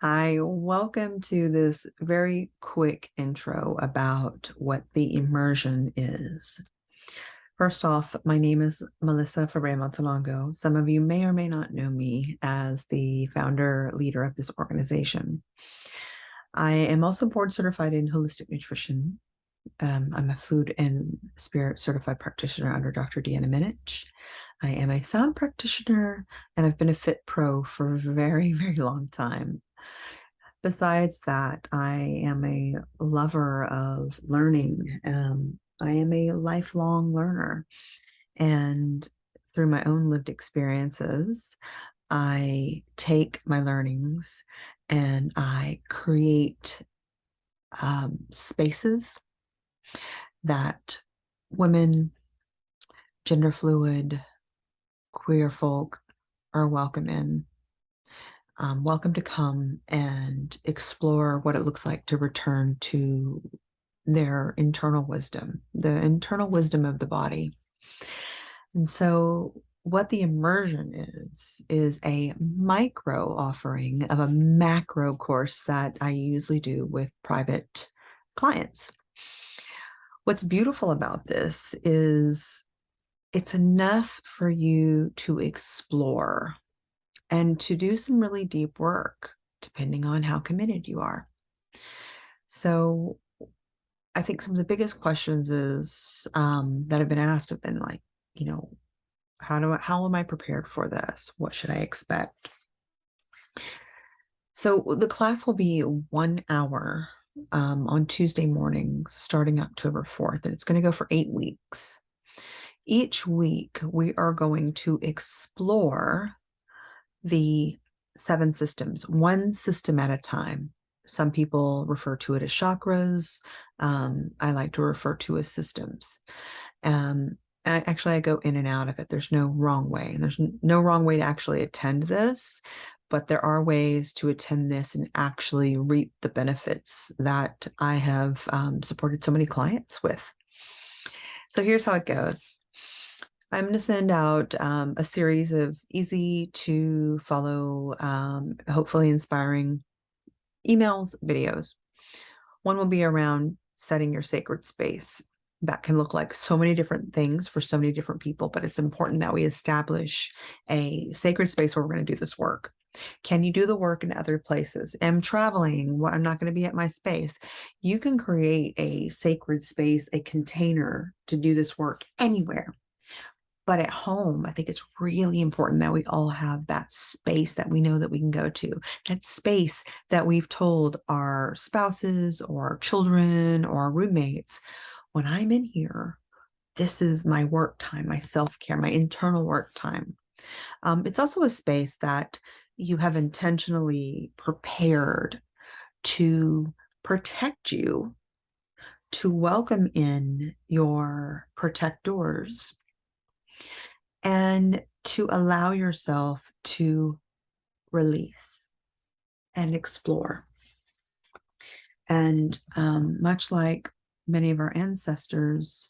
Hi, welcome to this very quick intro about what the immersion is. First off, my name is Melissa Ferrer-Montalongo. Some of you may or may not know me as the founder leader of this organization. I am also board certified in holistic nutrition. I'm a food and spirit certified practitioner under Dr. Deanna Minich. I am a sound practitioner and I've been a fit pro for a very, very long time. Besides that, I am a lover of learning. I am a lifelong learner. And through my own lived experiences, I take my learnings and I create spaces that women, gender fluid, queer folk are welcome in. Welcome to come and explore what it looks like to return to their internal wisdom, the internal wisdom of the body. And so, what the immersion is a micro offering of a macro course that I usually do with private clients. What's beautiful about this is it's enough for you to explore and to do some really deep work, depending on how committed you are. So I think some of the biggest questions is that have been asked have been like, you know, how am I prepared for this? What should I expect? So the class will be 1 hour on Tuesday mornings, starting October 4th, and it's going to go for 8 weeks. Each week, we are going to explore the 7 systems, one system at a time. Some people refer to it as chakras. I like to refer to as systems. I go in and out of it. There's no wrong way. And there's no wrong way to actually attend this, but there are ways to attend this and actually reap the benefits that I have supported so many clients with. So here's how it goes. I'm going to send out a series of easy to follow, hopefully inspiring emails, videos. One will be around setting your sacred space. That can look like so many different things for so many different people, but it's important that we establish a sacred space where we're going to do this work. Can you do the work in other places? I'm traveling. I'm not going to be at my space. You can create a sacred space, a container to do this work anywhere. But at home, I think it's really important that we all have that space that we know that we can go to, that space that we've told our spouses or our children or our roommates, when I'm in here, this is my work time, my self-care, my internal work time. It's also a space that you have intentionally prepared to protect you, to welcome in your protectors, and to allow yourself to release and explore. And much like many of our ancestors,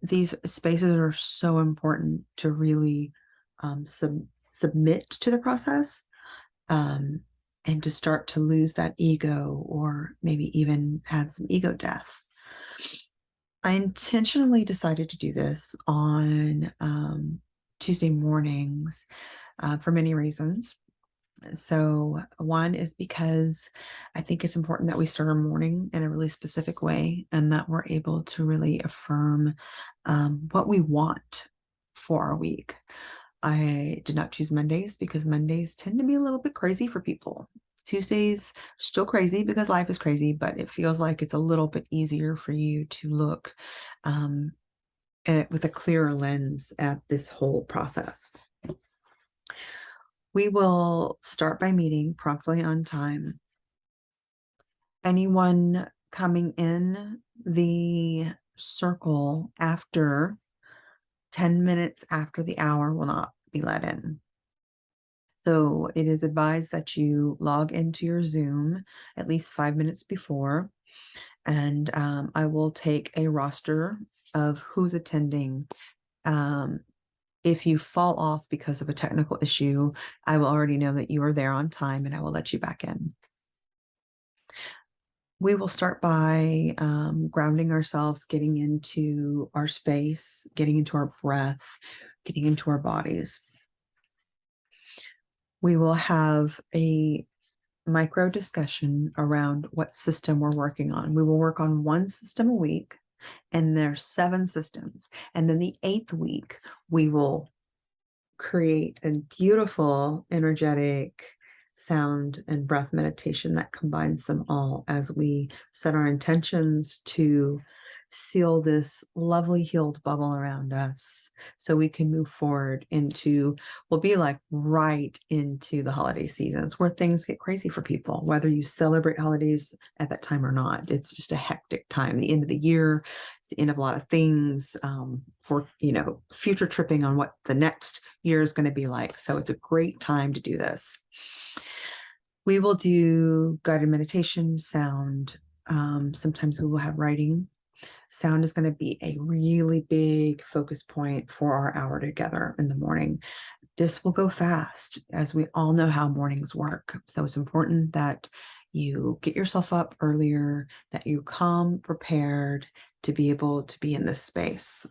these spaces are so important to really submit to the process, and to start to lose that ego or maybe even have some ego death. I intentionally decided to do this on Tuesday mornings for many reasons. So, one is because I think it's important that we start our morning in a really specific way and that we're able to really affirm what we want for our week. I did not choose Mondays because Mondays tend to be a little bit crazy for people. Tuesdays still crazy because life is crazy, but it feels like it's a little bit easier for you to look with a clearer lens at this whole process. We will start by meeting promptly on time. Anyone coming in the circle after 10 minutes after the hour will not be let in. So it is advised that you log into your Zoom at least 5 minutes before, and I will take a roster of who's attending If you fall off because of a technical issue, I will already know that you are there on time and I will let you back in. We will start by grounding ourselves, getting into our space, getting into our breath, getting into our bodies. We will have a micro discussion around what system we're working on. We will work on one system a week, and there's 7 systems. And then the 8th week, we will create a beautiful, energetic sound and breath meditation that combines them all as we set our intentions to seal this lovely healed bubble around us so we can move forward into, we'll be like right into the holiday seasons where things get crazy for people, whether you celebrate holidays at that time or not. It's just a hectic time, the end of the year, it's the end of a lot of things, for, future tripping on what the next year is going to be like. So it's a great time to do this. We will do guided meditation, sound. Sometimes we will have writing. Sound is going to be a really big focus point for our hour together in the morning. This will go fast, as we all know how mornings work. So it's important that you get yourself up earlier, that you come prepared to be able to be in this space.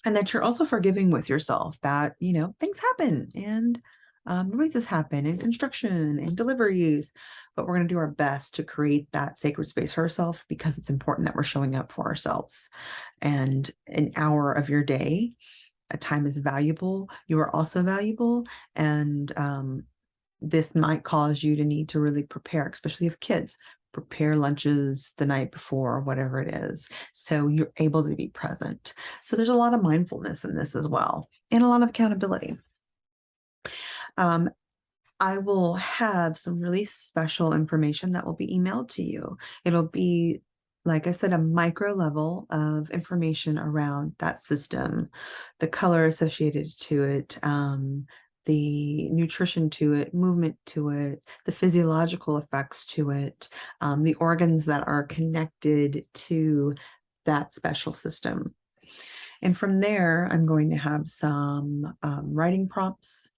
And that you're also forgiving with yourself that, things happen and noises happen and construction and deliveries, but we're going to do our best to create that sacred space for ourselves because it's important that we're showing up for ourselves. And an hour of your day, a time is valuable. You are also valuable. And this might cause you to need to really prepare, especially if kids prepare lunches the night before, whatever it is, so you're able to be present. So there's a lot of mindfulness in this as well, and a lot of accountability. I will have some really special information that will be emailed to you. It'll be, like I said, a micro level of information around that system, the color associated to it, the nutrition to it, movement to it, the physiological effects to it, the organs that are connected to that special system. And from there, I'm going to have some writing prompts.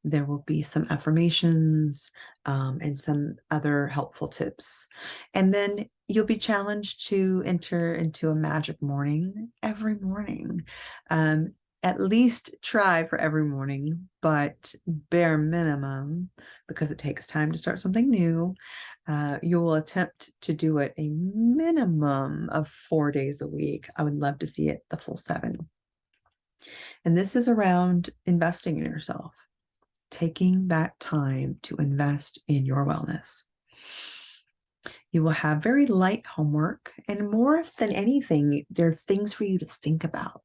There will be some affirmations and some other helpful tips. And then you'll be challenged to enter into a magic morning every morning. At least try for every morning, but bare minimum, because it takes time to start something new, you will attempt to do it a minimum of 4 days a week. I would love to see it the full 7. And this is around investing in yourself, taking that time to invest in your wellness. You will have very light homework, and more than anything, there are things for you to think about.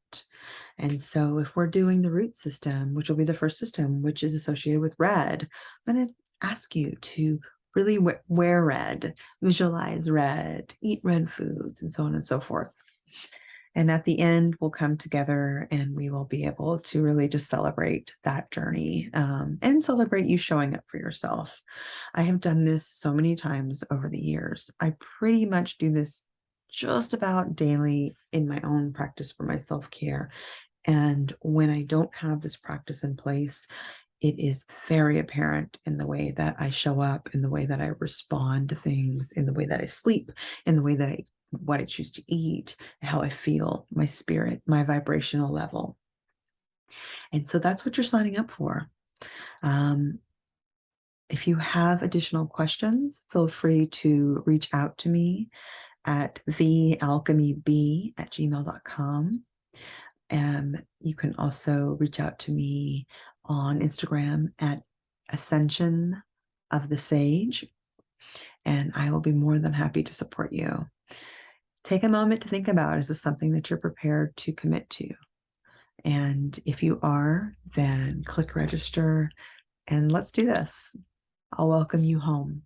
And so if we're doing the root system, which will be the first system, which is associated with red, I'm going to ask you to really wear red, visualize red, eat red foods, and so on and so forth. And at the end, we'll come together and we will be able to really just celebrate that journey and celebrate you showing up for yourself. I have done this so many times over the years. I pretty much do this just about daily in my own practice for my self-care. And when I don't have this practice in place, it is very apparent in the way that I show up, in the way that I respond to things, in the way that I sleep, in the way that what I choose to eat, how I feel, my spirit, my vibrational level. And so that's what you're signing up for. If you have additional questions, feel free to reach out to me at thealchemyb@gmail.com. And you can also reach out to me on Instagram at Ascension of the Sage, and I will be more than happy to support you. Take a moment to think about, is this something that you're prepared to commit to? And if you are, then click register and let's do this. I'll welcome you home.